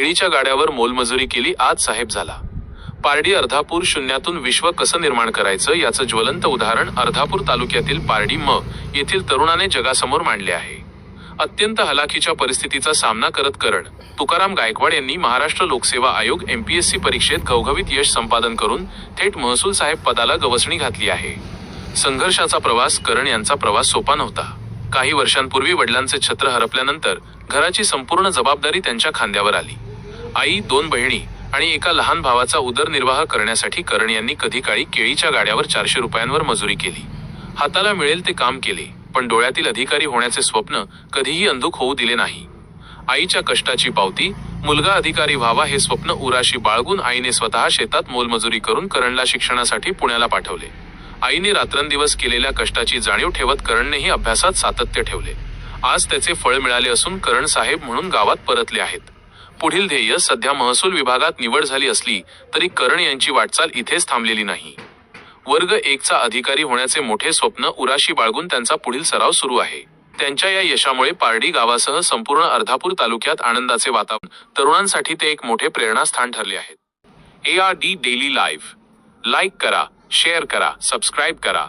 केळीच्या गाड्यावर मोलमजुरी केली, आज साहेब झाला. पारडी अर्धापूर शून्यातून विश्व कसं निर्माण करायचं याचं ज्वलंत उदाहरण अर्धापूर तालुक्यातील पारडी म येथील तरुणाने जगासमोर मांडले आहे. अत्यंत हलाखीच्या परिस्थितीचा सामना करत करण तुकाराम गायकवाड यांनी महाराष्ट्र लोकसेवा आयोग MPSC परीक्षेत घवघवीत यश संपादन करून थेट महसूल साहेब पदाला गवसणी घातली आहे. संघर्षाचा प्रवास. करण यांचा प्रवास सोपा नव्हता. काही वर्षांपूर्वी वडिलांचे छत्र हरपल्यानंतर घराची संपूर्ण जबाबदारी त्यांच्या खांद्यावर आली. आई, 2 बहिणी आणि एका लहान भावाचा उदरनिर्वाह करण्यासाठी करण यांनी कधी काळी केळीच्या गाड्यावर 400 रुपयांवर मजुरी केली. हाताला मिळेल ते काम केले, पण डोळ्यातील अधिकारी होण्याचे स्वप्न कधीही अंधुक होऊ दिले नाही. आईच्या कष्टाची पावती. मुलगा अधिकारी व्हावा हे स्वप्न उराशी बाळगून आईने स्वतः शेतात मोलमजुरी करून करणला शिक्षणासाठी पुण्याला पाठवले. आईने रात्रंदिवस केलेल्या कष्टाची जाणीव ठेवत करणनेही अभ्यासात सातत्य ठेवले. आज त्याचे फळ मिळाले असून करण साहेब म्हणून गावात परतले आहेत. पुढील ध्येय. सध्या महसूल विभागात निवड झाली असली तरी करण यांची वाटचाल इथेच थांबलेली नाही. वर्ग 1चा अधिकारी होण्याचे मोठे स्वप्न उराशी बाळगून त्यांचा पुढील सराव सुरू आहे. त्यांच्या या यशामुळे पारडी गावासह संपूर्ण अर्धापूर तालुक्यात आनंदाचे वातावरण. तरुणांसाठी ते एक मोठे प्रेरणास्थान ठरले आहेत. ARD डेली लाईव्ह लाईक करा, शेअर करा, सबस्क्राईब करा.